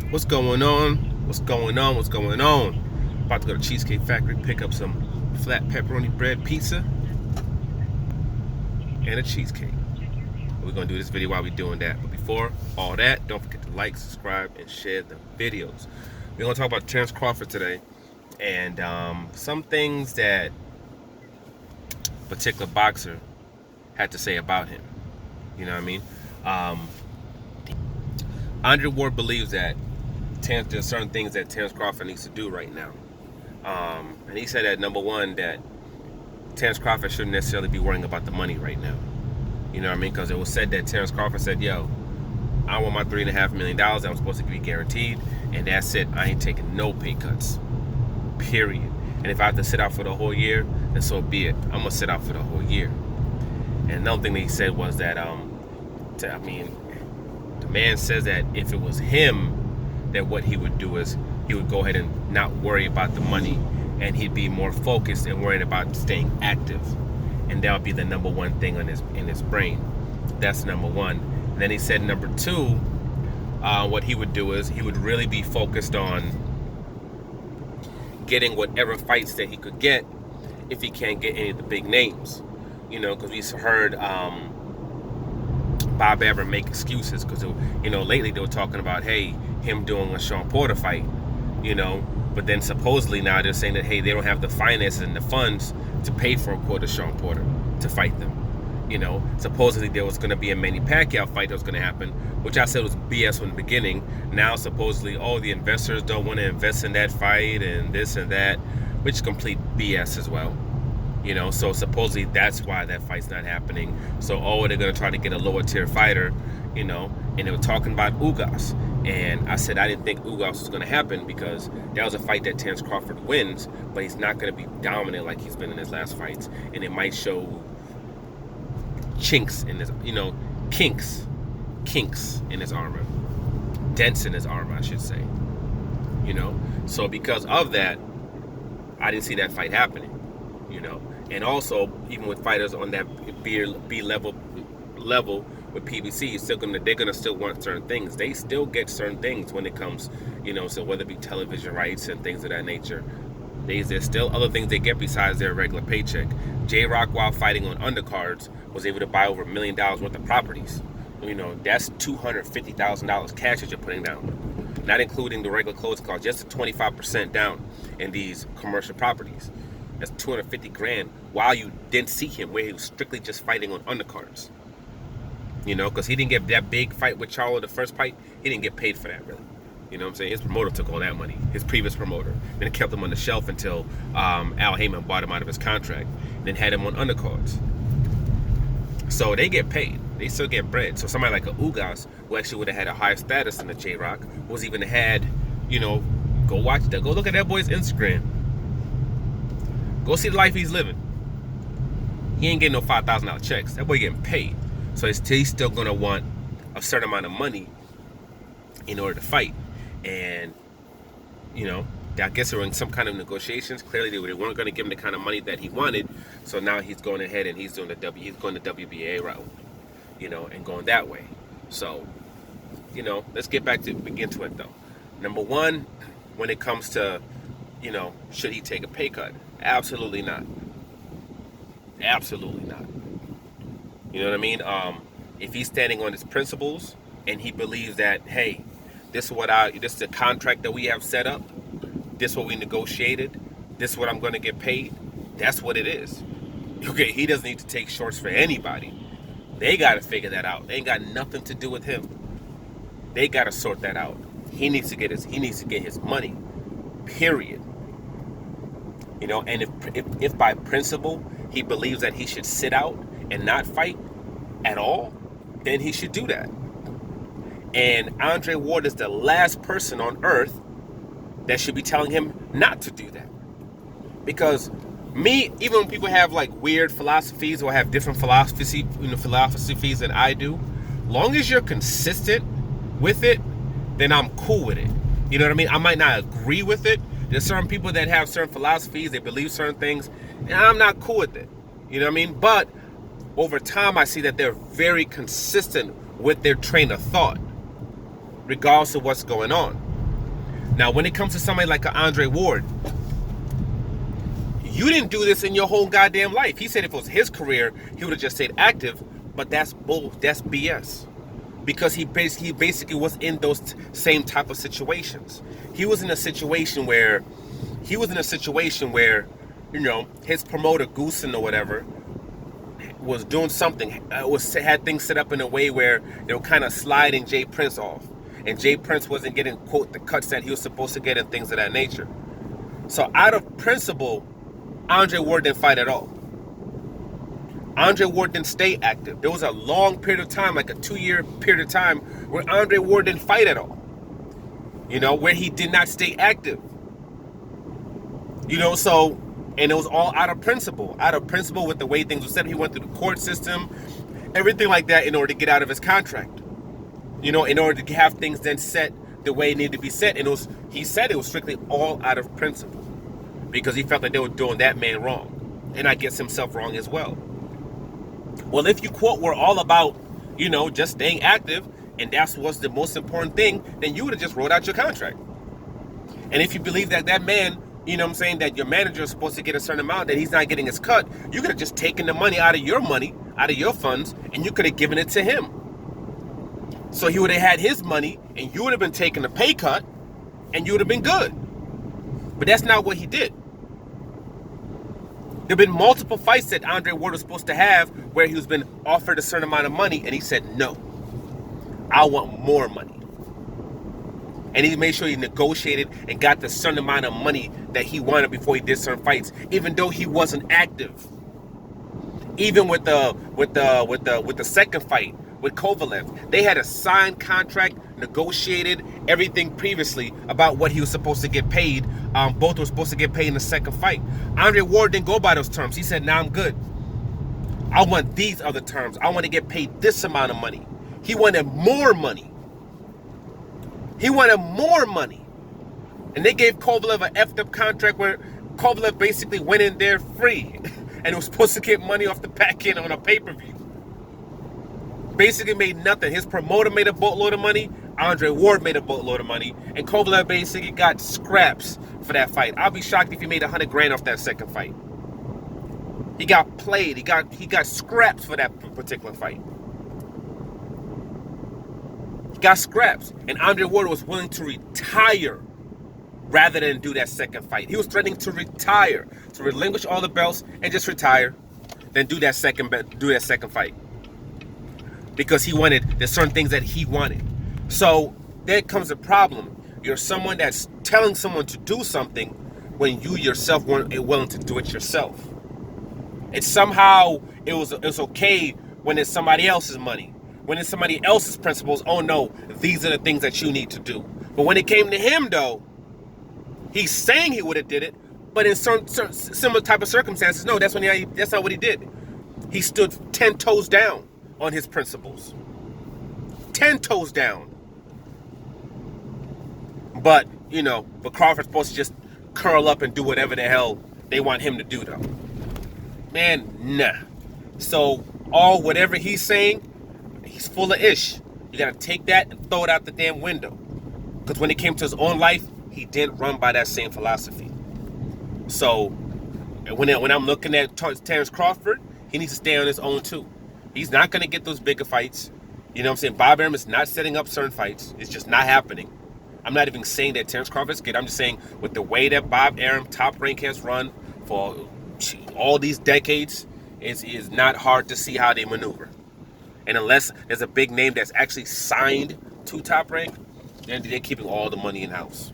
What's going on? What's going on? What's going on? About to go to Cheesecake Factory, pick up some flat pepperoni bread pizza and a cheesecake. We're gonna do this video while we're doing that. But before all that, don't forget to like, subscribe, and share the videos. We're gonna talk about Terrence Crawford today and some things that a particular boxer had to say about him. You know what I mean? Andre Ward believes that there's certain things that Terrence Crawford needs to do right now. And he said that, number one, that Terrence Crawford shouldn't necessarily be worrying about the money right now. You know what I mean? Because it was said that Terrence Crawford said, yo, I want my $3.5 million that was supposed to be guaranteed, and that's it. I ain't taking no pay cuts. Period. And if I have to sit out for the whole year, then so be it. I'm going to sit out for the whole year. And another thing that he said was that, the man says that if it was him, that what he would do is he would go ahead and not worry about the money, and he'd be more focused and worried about staying active, and that would be the number one thing in his brain. That's number one. And then he said number two, what he would do is he would really be focused on getting whatever fights that he could get if he can't get any of the big names. You know, because we heard Bob Aver make excuses because, lately they were talking about, hey, him doing a Sean Porter fight, but then supposedly now they're saying that, hey, they don't have the finances and the funds to pay for a quarter Sean Porter to fight them. Supposedly there was going to be a Manny Pacquiao fight that was going to happen, which I said was BS from the beginning. Now supposedly, the investors don't want to invest in that fight and this and that, which is complete BS as well. So supposedly that's why that fight's not happening. So, they're going to try to get a lower tier fighter, and they were talking about Ugas. And I said I didn't think Ugas was going to happen because that was a fight that Terrence Crawford wins, but he's not going to be dominant like he's been in his last fights. And it might show chinks in his, kinks in his armor. Dents in his armor, I should say. So because of that, I didn't see that fight happening. And also, even with fighters on that B level with PBC, they're gonna still want certain things. They still get certain things when it comes, so whether it be television rights and things of that nature, there's still other things they get besides their regular paycheck. J-Rock, while fighting on undercards, was able to buy over $1 million worth of properties. That's $250,000 cash that you're putting down, not including the regular closing costs, just 25% down in these commercial properties. That's $250,000 while you didn't see him, where he was strictly just fighting on undercards. Because he didn't get that big fight with Charlo, the first fight. He didn't get paid for that, really. You know what I'm saying? His promoter took all that money, his previous promoter. Then kept him on the shelf until Al Heyman bought him out of his contract. Then had him on undercards. So they get paid. They still get bread. So somebody like a Ugas, who actually would have had a higher status than the J-Rock, was even had, go watch that. Go look at that boy's Instagram. Go see the life he's living. He ain't getting no $5,000 checks. That boy getting paid. So he's still going to want a certain amount of money in order to fight. And, I guess they were in some kind of negotiations. Clearly, they weren't going to give him the kind of money that he wanted. So now he's going ahead and he's going the WBA route, and going that way. So, let's get begin to it, though. Number one, when it comes to, should he take a pay cut? Absolutely not. Absolutely not. You know what I mean? If he's standing on his principles and he believes that, hey, this is the contract that we have set up, this is what we negotiated, this is what I'm going to get paid, that's what it is. Okay, he doesn't need to take shorts for anybody. They got to figure that out. They ain't got nothing to do with him. They got to sort that out. He needs to get his money. Period. And if by principle he believes that he should sit out and not fight at all, then he should do that. And Andre Ward is the last person on earth that should be telling him not to do that. Because even when people have like weird philosophies or have different philosophies than I do, long as you're consistent with it, then I'm cool with it. You know what I mean? I might not agree with it. There's certain people that have certain philosophies, they believe certain things, and I'm not cool with it. You know what I mean? But over time, I see that they're very consistent with their train of thought, regardless of what's going on. Now, when it comes to somebody like Andre Ward, you didn't do this in your whole goddamn life. He said if it was his career, he would have just stayed active, but that's bull. That's BS. Because he basically was in those same type of situations. He was in a situation where, you know, his promoter Goosen or whatever was doing something. Had things set up in a way where they were kind of sliding Jay Prince off, and Jay Prince wasn't getting, quote, the cuts that he was supposed to get and things of that nature. So out of principle, Andre Ward didn't fight at all. Andre Ward didn't stay active. There was a long period of time, like a 2-year period of time, where Andre Ward didn't fight at all. You know, where he did not stay active. You know, so, and it was all out of principle. Out of principle with the way things were set. He went through the court system, everything like that in order to get out of his contract. You know, in order to have things then set the way it needed to be set. And he said it was strictly all out of principle. Because he felt that they were doing that man wrong. And I guess himself wrong as well. Well, if you, quote, were all about, you know, just staying active, and that was the most important thing, then you would have just wrote out your contract. And if you believe that that man, you know what I'm saying, that your manager is supposed to get a certain amount, that he's not getting his cut, you could have just taken the money, out of your funds, and you could have given it to him. So he would have had his money, and you would have been taking a pay cut, and you would have been good. But that's not what he did. There have been multiple fights that Andre Ward was supposed to have where he was been offered a certain amount of money, and he said, no, I want more money. And he made sure he negotiated and got the certain amount of money that he wanted before he did certain fights, even though he wasn't active. Even with the second fight with Kovalev, they had a signed contract, negotiated everything previously about what he was supposed to get paid. Both were supposed to get paid in the second fight. Andre Ward didn't go by those terms. He said, "Nah, I'm good. I want these other terms. I want to get paid this amount of money." He wanted more money. He wanted more money. And they gave Kovalev an effed up contract where Kovalev basically went in there free and was supposed to get money off the back end on a pay-per-view. Basically made nothing. His promoter made a boatload of money. Andre Ward made a boatload of money. And Kovalev basically got scraps for that fight. I'll be shocked if he made $100,000 off that second fight. He got played. He got scraps for that particular fight. He got scraps. And Andre Ward was willing to retire rather than do that second fight. He was threatening to retire, to relinquish all the belts and just retire, then do that second fight. Because he wanted, there's certain things that he wanted. So there comes a problem. You're someone that's telling someone to do something when you yourself weren't willing to do it yourself. It's somehow, it's okay when it's somebody else's money. When it's somebody else's principles, oh no, these are the things that you need to do. But when it came to him though, he's saying he would have did it, but in certain similar type of circumstances, no, that's not what he did. He stood 10 toes down on his principles. 10 toes down. But, you know, but Crawford's supposed to just curl up and do whatever the hell they want him to do though. Man, nah. So whatever he's saying, he's full of ish. You gotta take that and throw it out the damn window. Because when it came to his own life, he didn't run by that same philosophy. So when I'm looking at Terrence Crawford, he needs to stay on his own too. He's not going to get those bigger fights. You know what I'm saying? Bob Arum is not setting up certain fights. It's just not happening. I'm not even saying that Terrence Crawford's good. I'm just saying with the way that Bob Arum Top Rank has run for all these decades, it's not hard to see how they maneuver. And unless there's a big name that's actually signed to Top Rank, then they're keeping all the money in-house.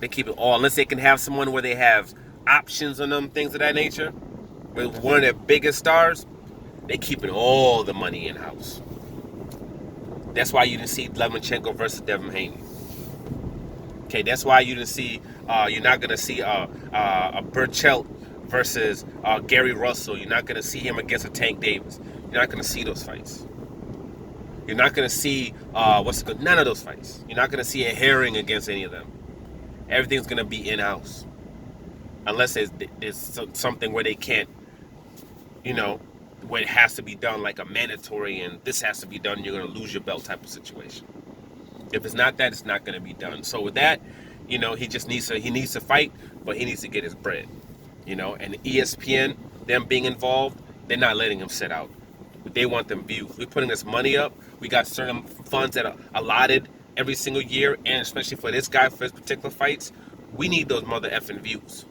They keep it all, unless they can have someone where they have options on them, things of that nature. With one of their biggest stars, they keeping all the money in-house. That's why you didn't see Lomachenko versus Devin Haney. Okay, that's why you didn't see, you're not going to see a Burchelt versus Gary Russell. You're not going to see him against a Tank Davis. You're not going to see those fights. You're not going to see, none of those fights. You're not going to see a Herring against any of them. Everything's going to be in-house. Unless there's something where they can't, you know, where it has to be done like a mandatory and this has to be done, you're going to lose your belt type of situation. If it's not that, it's not going to be done. So with that, he just needs to fight, but he needs to get his bread. And ESPN, them being involved, they're not letting him sit out. They want them views. We're putting this money up. We got certain funds that are allotted every single year, and especially for this guy, for his particular fights, we need those mother effing views.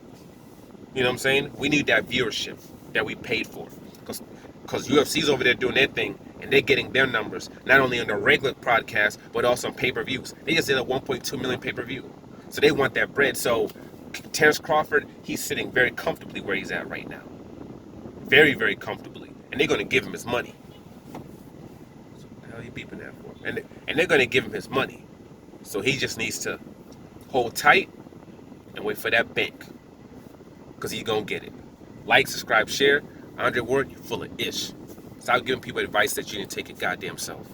You know what I'm saying? We need that viewership that we paid for. Because UFC's over there doing their thing, and they're getting their numbers, not only on the regular broadcast, but also on pay-per-views. They just did a 1.2 million pay-per-view. So they want that bread. So Terence Crawford, he's sitting very comfortably where he's at right now. Very, very comfortably. And they're going to give him his money. What the hell are you beeping that for? And they're going to give him his money. So he just needs to hold tight and wait for that bank. Because he's going to get it. Like, subscribe, share. Andre Ward, you're full of ish. Stop giving people advice that you didn't take your goddamn self.